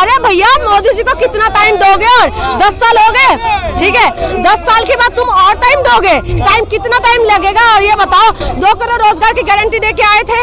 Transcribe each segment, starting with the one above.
अरे भैया मोदी जी को कितना टाइम दोगे? और 10 साल हो गए, ठीक है, 10 साल के बाद तुम और टाइम दोगे? टाइम कितना टाइम लगेगा? और ये बताओ 2 करोड़ रोजगार की गारंटी दे के आए थे,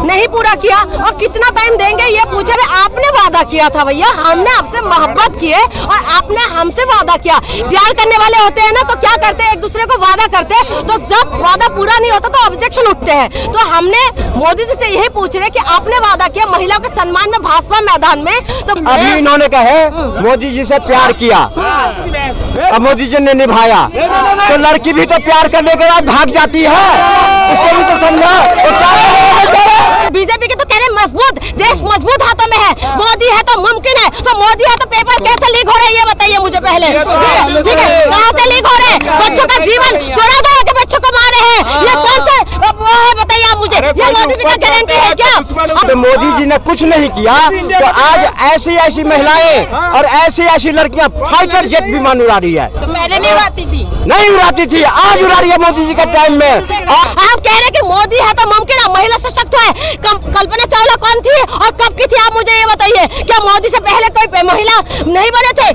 नहीं पूरा किया, और कितना टाइम देंगे ये पूछे? आपने वादा किया था भैया, हमने आपसे मोहब्बत की है और आपने हमसे वादा किया। प्यार करने वाले होते हैं ना तो क्या करते हैं, एक दूसरे को वादा करते हैं, तो जब वादा पूरा नहीं होता तो ऑब्जेक्शन उठते हैं। तो हमने मोदी जी से यही पूछ रहे कि आपने वादा किया महिलाओं के सम्मान में भाजपा मैदान में, तो अभी इन्होंने कहे मोदी जी से प्यार किया, अब मोदी जी ने निभाया, तो लड़की भी तो प्यार करने के बाद भाग जाती है, इसको भी तो समझा। बीजेपी के तो कह रहे मजबूत देश मजबूत हाथों में है, मोदी है तो मुमकिन है, तो मोदी है तो पेपर कैसे लीक हो रहे हैं ये बताइए मुझे पहले, ठीक है, कहाँ से लीक हो रहे हैं? बच्चों का जीवन तोड़ा के बच्चों को मार रहे हैं, ये कौन सा वो है बताइए आप मुझे? ये मोदी जी का गारंटी है क्या? तो मोदी जी ने कुछ नहीं किया तो आज ऐसी ऐसी महिलाएं और ऐसी ऐसी लड़कियां फाइटर जेट विमान उड़ा रही है। तो पहले नहीं उड़ाती थी? नहीं उड़ाती थी, आज उड़ा रही है मोदी जी के टाइम में। आप कह रहे कि मोदी है तो मुमकिन है, महिला सशक्त है। कल्पना चावला कौन थी और कब की थी आप मुझे ये बताइए? क्या मोदी से पहले कोई महिला नहीं बने थे?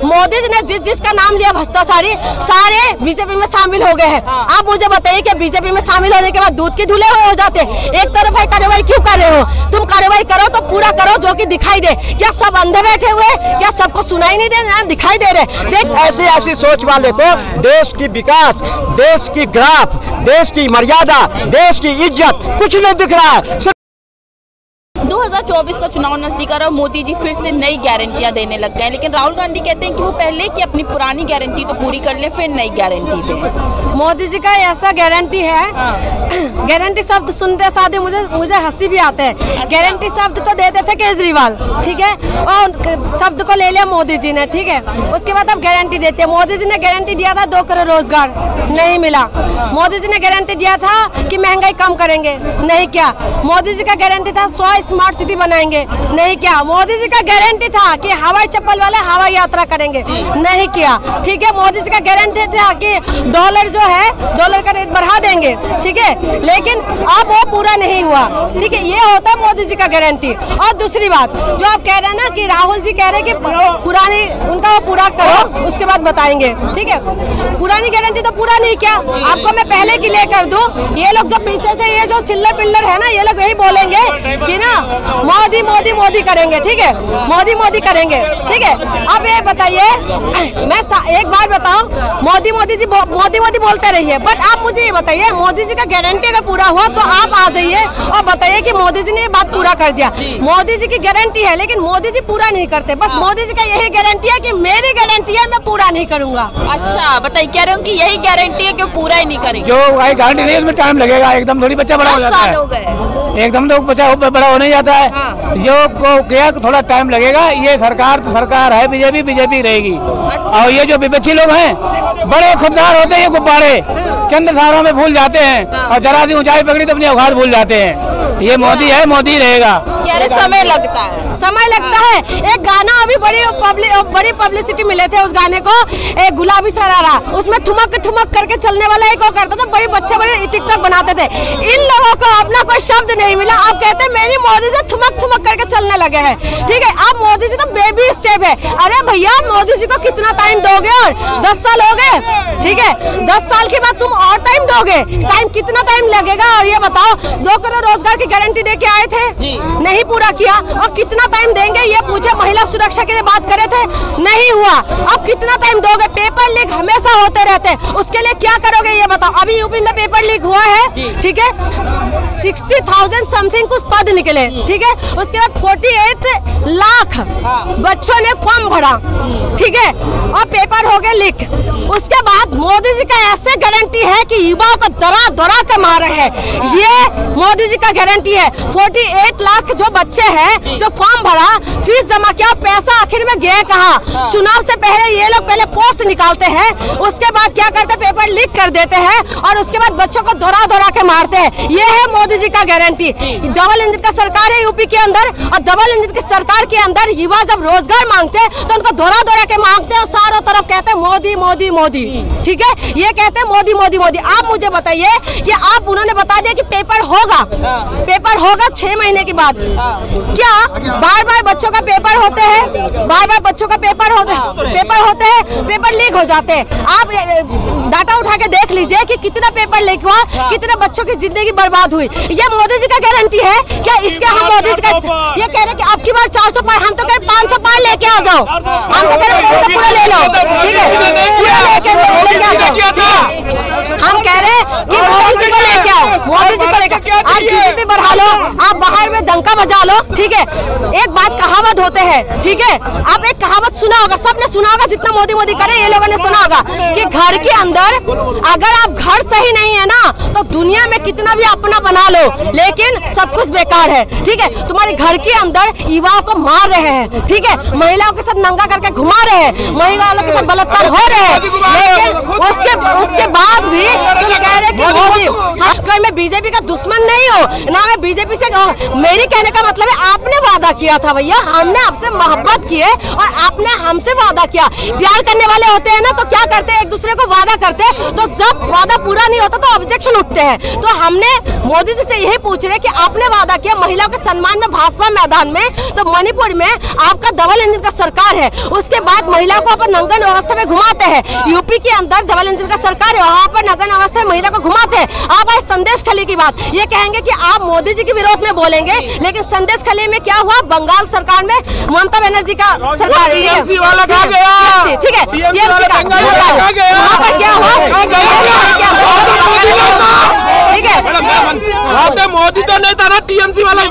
मोदी जी ने जिसका नाम लिया भ्रष्टाचारी सारे बीजेपी में शामिल हो गए हैं। आप मुझे बताइए कि बीजेपी में शामिल होने के बाद दूध के धुले हो जाते? एक तरफ है कार्रवाई क्यों कर रहे हो? तुम कार्रवाई करो तो पूरा करो जो कि दिखाई दे। क्या सब अंधे बैठे हुए? क्या सबको सुनाई नहीं दे रहा? दिखाई दे रहे? देख ऐसी ऐसी सोच वाले को देश की विकास, देश की ग्राफ, देश की मर्यादा, देश की इज्जत कुछ नहीं दिख रहा है। 2024 का चुनाव नजदीक आ रहा है, मोदी जी फिर से नई गारंटियां देने लग गए हैं, लेकिन राहुल गांधी कहते हैं कि वो पहले कि अपनी पुरानी गारंटी तो पूरी कर ले फिर नई गारंटी दे। मोदी जी का ऐसा गारंटी है, गारंटी शब्द सुनते साथ मुझे हंसी भी आता है। गारंटी शब्द तो देते थे केजरीवाल, ठीक है, और शब्द को ले लिया मोदी जी ने, ठीक है, उसके बाद अब गारंटी देते हैं। मोदी जी ने गारंटी दिया था 2 करोड़ रोजगार, नहीं मिला। मोदी जी ने गारंटी दिया था कि महंगाई कम करेंगे, नहीं किया। मोदी जी का गारंटी था 100 स्मार्ट सिटी बनाएंगे, नहीं किया। मोदी जी का गारंटी था कि हवाई चप्पल वाले हवाई यात्रा करेंगे, नहीं किया, ठीक है। मोदी जी का गारंटी था कि डॉलर जो है डॉलर का रेट बढ़ा देंगे, ठीक है, लेकिन अब वो पूरा नहीं हुआ, ठीक है। ये होता है मोदी जी का गारंटी। और दूसरी बात जो आप कह रहे हैं ना कि राहुल जी कह रहे हैं कि पुरानी उनका वो पूरा करो उसके बाद बताएंगे, ठीक है। पुरानी गारंटी तो पूरा नहीं किया। आपको मैं पहले की ले कर दूं, ये लोग जो पीछे से ये जो चिल्लर पिल्लर है ना, ये लोग यही बोलेंगे कि ना मोदी मोदी मोदी करेंगे, ठीक है, मोदी मोदी करेंगे, ठीक है। अब ये बताइए, मैं एक बार बताऊं, मोदी मोदी जी मोदी मोदी बोलते रहिए, बट आप मुझे ये बताइए मोदी जी का गारंटी अगर पूरा हुआ तो आप आ जाइए और बताइए कि मोदी जी ने ये बात पूरा कर दिया। मोदी जी की गारंटी है लेकिन मोदी जी पूरा नहीं करते। बस मोदी जी का यही गारंटी है कि मेरी गारंटी है, मैं पूरा नहीं करूंगा। अच्छा बताइए, कह रहे हो कि यही गारंटी है कि पूरा ही नहीं करेंगे? जो गारंटी नहीं उसमें टाइम लगेगा, एकदम थोड़ी बच्चा बड़ा हो जाता है, एकदम तो बच्चा बड़ा होने जाता है। जो को क्या थोड़ा टाइम लगेगा। ये सरकार तो सरकार है, बीजेपी रहेगी। और ये जो विपक्षी लोग हैं बड़े खुददार होते हैं, ये गुब्बारे चंद सारों में भूल जाते हैं और जरा सी ऊंचाई पकड़ी तो अपनी औकात भूल जाते हैं। ये मोदी है, मोदी रहेगा। समय लगता है, समय लगता है। एक गाना अभी बड़ी पब्लिसिटी मिले थे उस गाने को, एक गुलाबी सरारा, उसमें ठुमक ठुमक करके चलने वाला एक और करता था, बड़ी बड़े टिकटॉक बनाते थे। इन लोगों को अपना कोई शब्द नहीं मिला। आप कहते हैं मेरी मोदी से ठुमक ठुमक करके चलने लगे हैं, ठीक है। आप मोदी जी तो बेबी स्टेप है। अरे भैया मोदी जी को कितना टाइम दोगे? और 10 साल हो गए, ठीक है, 10 साल के बाद तुम और टाइम दोगे? टाइम कितना टाइम लगेगा? और ये बताओ 2 करोड़ रोजगार की गारंटी दे के आए थे, नहीं पूरा किया, और कितना टाइम देंगे ये पूछे? महिला सुरक्षा के लिए बात करे थे, नहीं हुआ। अब कितना टाइम दोगे? पेपर लीक हमेशा होते रहते हैं, उसके लिए क्या करोगे ये बताओ? अभी यूपी में पेपर लीक हुआ है, ठीक है, 60,000 समथिंग कुछ पद निकले, ठीक है, उसके बाद 48 लाख बच्चों ने फॉर्म भरा, ठीक है, और पेपर हो गए लीक। उसके बाद मोदी जी का ऐसे गारंटी है कि युवाओं को दरा दरा के मारे हैं, ये मोदी जी का गारंटी है। 48 लाख जो बच्चे हैं जो फॉर्म भरा, फीस जमा किया, पैसा आखिर में गया कहाँ? चुनाव से पहले ये लोग पहले पोस्ट निकालते हैं, उसके बाद क्या करते? पेपर लीक कर देते हैं और उसके बाद बच्चों को दौरा दौरा के मारते हैं। ये है मोदी जी का गारंटी। डबल इंजन का सरकार सरकार है यूपी के अंदर और डबल इंजन की सरकार के अंदर युवा जब रोजगार मांगते हैं तो उनको दौड़ा दौड़ा के मांगते हैं, चारों तरफ कहते हैं मोदी मोदी मोदी। ठीक है, ये कहते हैं मोदी मोदी मोदी। आप मुझे बताइए कि आप उन्होंने बता दिया कि पेपर होगा 6 महीने के बाद। क्या बार बार बच्चों का पेपर होते हैं, बार बार बच्चों का पेपर होते हैं, पेपर लीक हो जाते हैं। आप डाटा उठा के देख लीजिए कि कितना पेपर लीक हुआ, कितने बच्चों की जिंदगी बर्बाद हुई। ये मोदी जी का गारंटी है क्या? इसके हम मोदी जी का ये कह रहे कि अब की बार 400 पार, हम तो कह 500 पार लेके आ जाओ, हम तो कह रहे पूरा ले लो। ठीक है, पूरा लेके आ जाओ। हम कह रहे हैं कि मोदी जी को लेके आओ, मोदी जी को लेकर आप जीडीपी बढ़ा लो, आप बाहर में डंका बजा लो। ठीक है, एक बात कहावत होते हैं, ठीक है, आप एक कहावत सुना होगा, सबने सुना होगा, जितना मोदी मोदी करे ये लोगों ने सुना होगा कि घर के अंदर अगर आप घर सही नहीं है ना तो दुनिया में कितना भी अपना बना लो लेकिन सब कुछ बेकार है। ठीक है, तुम्हारे घर के अंदर युवाओं को मार रहे हैं, ठीक है, महिलाओं के साथ नंगा करके घुमा रहे हैं, महिलाओं के साथ बलात्कार हो रहे हैं, लेकिन उसके बाद भी तुम कह रहे कि मोदी। मैं बीजेपी का दुश्मन नहीं हूँ ना, मैं बीजेपी से, मेरी कहने का मतलब है आपने वादा किया था भैया, हमने आपसे मोहब्बत किए और आपने हमसे वादा किया। प्यार करने वाले होते हैं ना तो क्या करते हैं, एक दूसरे को वादा करते हैं, तो जब वादा पूरा नहीं होता तो ऑब्जेक्शन उठते हैं। तो हमने मोदी जी से यही पूछ रहे कि आपने वादा किया महिलाओं के सम्मान में भाजपा मैदान में, तो मणिपुर में आपका डबल इंजन का सरकार है, उसके बाद महिलाओं को अपन नंगन अवस्था में घुमाते हैं। यूपी के अंदर डबल इंजन का सरकार है, वहाँ पर नंगन अवस्था में महिला को घुमाते हैं। आप आज संदेश खली की बात ये कहेंगे कि आप मोदी जी के विरोध में बोलेंगे, लेकिन संदेश खली में क्या हुआ, बंगाल सरकार में ममता बनर्जी का सरकार, ठीक है, टीएमसी का वहाँ पर क्या हुआ, ठीक है, मोदी तो नहीं था ना, टीएमसी वाला।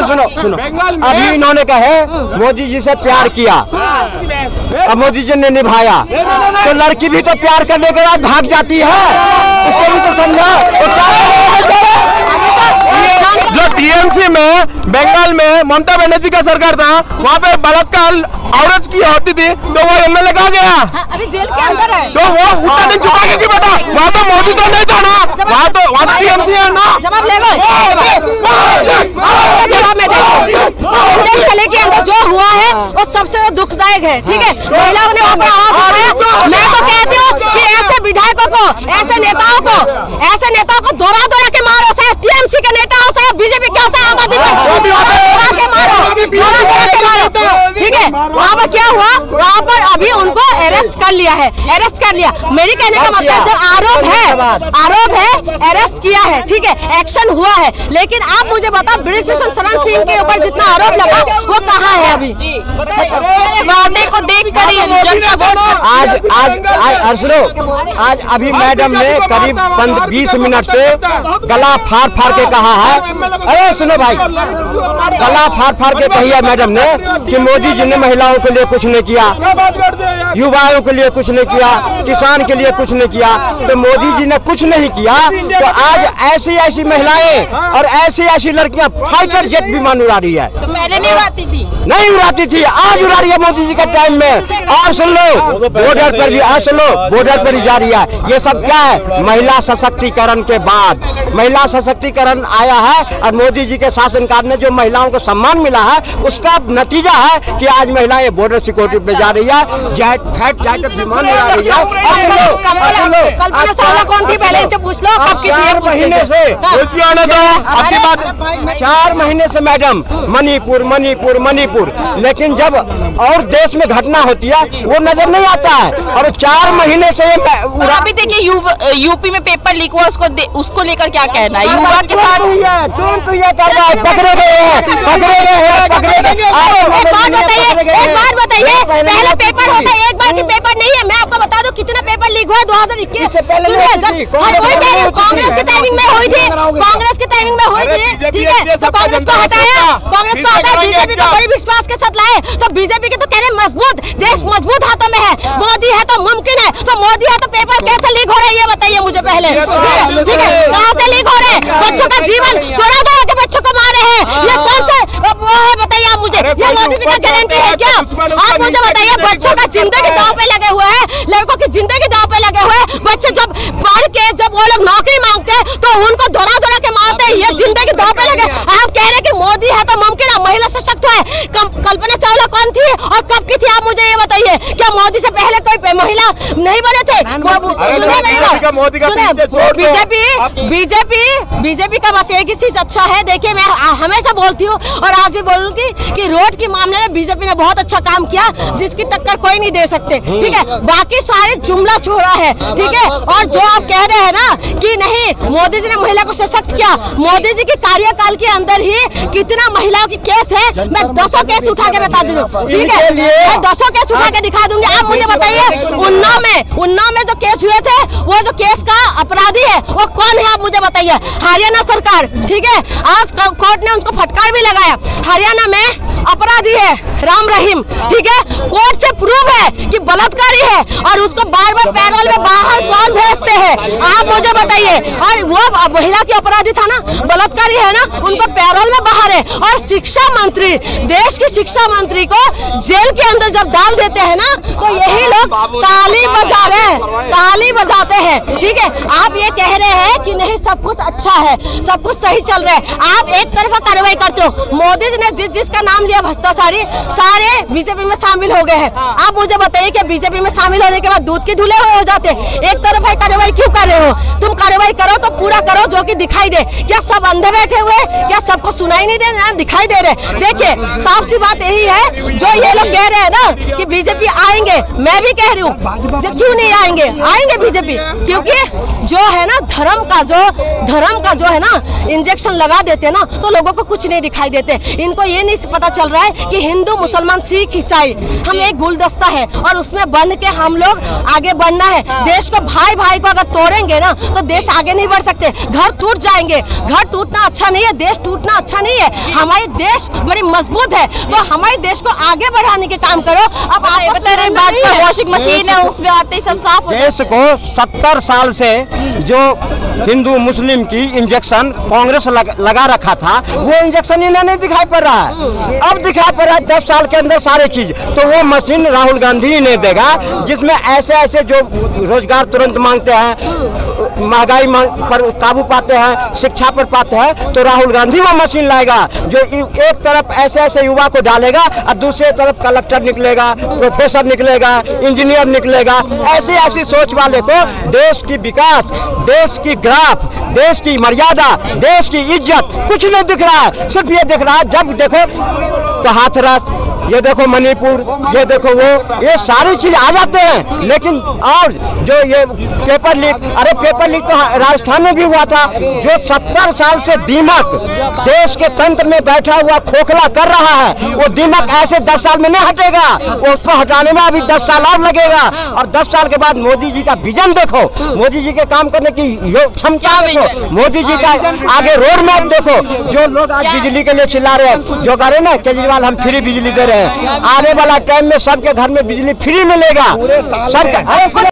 सुनो, अभी इन्होंने कहे मोदी जी से प्यार किया, अब मोदी जी ने निभाया, तो लड़की भी तो प्यार करने के बाद भाग जाती है, इसको भी तो समझा। जो टीएमसी में बंगाल में ममता बनर्जी का सरकार था, वहाँ पे बलात्कार औरत की होती थी तो वो एमएलए कहाँ गया? अभी जेल के अंदर है। तो वो उतना दिन छुपा के बेटा, वहाँ तो मोदी तो नहीं था ना, वहाँ तो टीएमसी है ना। जवाब ले लो, जवाब में संदेश खली के अंदर जो हुआ है वो सबसे दुखदायक है। ठीक है, महिलाओं ने वहाँ पर आवाज उठाया। मैं तो कहती हूँ कि ऐसे विधायकों को, ऐसे नेताओं को दौड़ा दौड़ा के मारो, चाहे टीएमसी के नेता हो, चाहे बीजेपी के हो, चाहे आम आदमी के मारो। ठीक है, वहाँ पर क्या हुआ, वहाँ पर अभी उनको अरेस्ट कर लिया है, मेरी कहने का मतलब जब आरोप है अरेस्ट किया है, ठीक है, एक्शन हुआ है, लेकिन आप मुझे बताओ ब्रिजभूषण शरण सिंह के ऊपर जितना आरोप लगा वो कहाँ है अभी? वादे को देख कर आज अभी मैडम ने करीब 20 मिनट से गला फाड़ फाड़ के कहा है, अरे सुनो भाई, गला फाड़ फाड़ के कही है मैडम ने कि मोदी जी ने महिलाओं के लिए कुछ नहीं किया, युवाओं के लिए कुछ नहीं किया, किसान के लिए कुछ नहीं किया। तो मोदी जी ने कुछ नहीं किया तो आज ऐसी महिलाएं और ऐसी लड़कियां फाइटर जेट विमान उड़ा रही है। तो पहले नहीं उड़ाती थी, आज उड़ा रही है मोदी जी के टाइम में। और सुन लो, बॉर्डर पर भी बॉर्डर पर ही जा रही है। ये सब क्या है? महिला सशक्तिकरण के बाद महिला सशक्तिकरण आया है और मोदी जी के शासनकाल में जो महिलाओं को सम्मान मिला है उसका नतीजा है कि आज महिलाएं बॉर्डर सिक्योरिटी पे जा रही है, जेट विमान उड़ा रही है। कौन थी पहले से पूछ लो, 4 महीने से आपकी बात 4 महीने से मैडम मणिपुर, लेकिन जब और देश में घटना होती है वो नजर नहीं आता है। और 4 महीने से अभी देखिए यूपी में पेपर लीक हुआ, उसको लेकर क्या कहना है? युवा के साथ पकड़े गए हैं। एक बात बताइए, पहले पेपर होता है, एक बार की पेपर नहीं है। मैं आपको बता दूं कितना पेपर लीक हुआ 2021 से पहले। कांग्रेस के टाइमिंग में हुई थी, ठीक है, तो कांग्रेस को हटाया, बीजेपी को बड़ी विश्वास के साथ लाए। तो बीजेपी के तो कह रहे मजबूत देश मजबूत हाथों में है, मोदी है तो मुमकिन है, तो मोदी है तो पेपर कैसे लीक हो रहा है ये बताइए मुझे पहले, ठीक है, कहाँ से लीक हो रहे हैं? बच्चों का जीवन दौड़ा दौड़ा के बच्चों को मार रहे हैं, ये कौन सा वो है बताइए आप मुझे? ये मोदी जी का गारंटी है क्या? आप मुझे बताइए, बच्चों का जिंदगी दांव पे लगे हुए हैं, लड़कों की जिंदगी दांव पे लगे हुए हैं। बच्चे जब पढ़ के जब वो लोग नौकरी मांगते हैं तो उनको दौड़ा दौड़ा के मारते हैं, ये जिंदगी दांव पे लगे। आप कह रहे हैं कि मोदी है तो मुमकिन है महिला सशक्त है। कल्पना चावला कौन थी और कब की थी, आप मुझे ये बताइए। क्या मोदी से पहले कोई महिला नहीं बने थे? बीजेपी का बस एक ही चीज अच्छा है, देखिए मैं हमेशा बोलती हूँ और आज भी बोलूंगी कि रोड के मामले में बीजेपी ने बहुत अच्छा काम किया, जिसकी टक्कर कोई नहीं दे सकते, ठीक है। बाकी सारे जुमला छोड़ा है, ठीक है। और जो आप कह रहे हैं ना कि नहीं मोदी जी ने महिला को सशक्त किया, मोदी जी के कार्यकाल के अंदर ही कितना महिलाओं की केस है, मैं 200 केस उठा के बता दूँ, ठीक है। मैं 200 केस उठा के दिखा दूंगी। आप मुझे बताइए उन्नाव में जो केस हुए थे, वो जो केस का अपराधी है वो कौन है, आप मुझे बताइए। हरियाणा सरकार, ठीक है। आज कोर्ट ने उनको फटकार भी लगाया। हरियाणा में अपराधी है राम रहीम, ठीक है। कोर्ट से प्रूव है कि बलात्कारी है और उसको बार बार पैरोल में बाहर कौन भेजते हैं, आप मुझे बताइए। और वो महिला की अपराधी था ना, बलात्कारी है ना, उनको पैरोल में बाहर है। और शिक्षा मंत्री, देश की शिक्षा मंत्री को जेल के अंदर जब डाल देते हैं ना, तो यही लोग ताली बजा रहे हैं, ताली बजाते हैं, ठीक है। आप ये कह रहे हैं कि नहीं सब कुछ अच्छा है, सब कुछ सही चल रहा है, आप एक तरफा कार्रवाई करते हो। मोदी जी ने जिसका नाम लिया भ्रष्टाचारी, सारे बीजेपी में शामिल हो गए हैं। आप मुझे बताइए कि बीजेपी में शामिल होने के बाद दूध के धुले हो जाते, एक तरफा कार्रवाई क्यों कर रहे हो? तुम कार्रवाई करो तो पूरा करो जो कि दिखाई दे। क्या सब अंधे बैठे हुए, क्या सबको सुनाई नहीं दे रहा, दिखाई दे रहे? देखिए साफ सी बात यही है, जो ये लोग कह रहे हैं ना कि बीजेपी आएंगे, मैं भी कह रही हूँ क्यों नहीं आएंगे, आएंगे बीजेपी, क्योंकि जो है ना धर्म का जो है ना इंजेक्शन लगा देते हैं ना, तो लोगों को कुछ नहीं दिखाई देते। इनको ये नहीं पता चल रहा है कि हिंदू मुसलमान सिख ईसाई हम एक गुलदस्ता है और उसमें बंध के हम लोग आगे बढ़ना है। देश को भाई भाई को अगर तोड़ेंगे ना तो देश आगे नहीं बढ़ सकते, घर टूट जाएंगे। घर टूटना अच्छा नहीं है, देश टूटना अच्छा नहीं है। हमारी देश बड़ी मजबूत है, तो हमारे देश को आगे बढ़ाने के काम करो। अब आप बता रहे हैं वॉशिंग मशीन है, उसमें आते ही सब साफ हो। देश को 70 साल से जो हिंदू मुस्लिम की इंजेक्शन कांग्रेस लगा रखा था, वो इंजेक्शन इन्हें नहीं दिखाई पड़ रहा है। अब दिखाई पड़ रहा है 10 साल के अंदर सारे चीज। तो वो मशीन राहुल गांधी ने देगा, जिसमें ऐसे ऐसे जो रोजगार तुरंत मांगते हैं, महंगाई पर काबू पाते हैं, शिक्षा पर पाते हैं, तो राहुल गांधी वो मशीन लाएगा जो एक तरफ ऐसे ऐसे युवा को डालेगा और दूसरे तरफ कलेक्टर निकलेगा, प्रोफेसर निकलेगा, इंजीनियर निकलेगा। ऐसी ऐसी सोच वाले को देश की विकास, देश की ग्राफ, देश की मर्यादा, देश की इज्जत कुछ नहीं दिख रहा है। सिर्फ ये दिख रहा है जब देखो तो हाथरस, ये देखो मणिपुर, ये देखो वो, ये सारी चीज आ जाते हैं। लेकिन और जो ये पेपर लीक, अरे पेपर लीक तो राजस्थान में भी हुआ था। जो 70 साल से दीमक देश के तंत्र में बैठा हुआ खोखला कर रहा है, वो दीमक ऐसे 10 साल में नहीं हटेगा, वो उसको हटाने में अभी 10 साल और लगेगा। और 10 साल के बाद मोदी जी का विजन देखो, मोदी जी के काम करने की क्षमता देखो, मोदी जी का आगे रोड मैप देखो। जो लोग आज बिजली के लिए चिल्ला रहे हैं, जो कह रहे हैं ना केजरीवाल हम फ्री बिजली दे रहे हैं, आने वाला टाइम में सबके घर में बिजली फ्री मिलेगा। सबके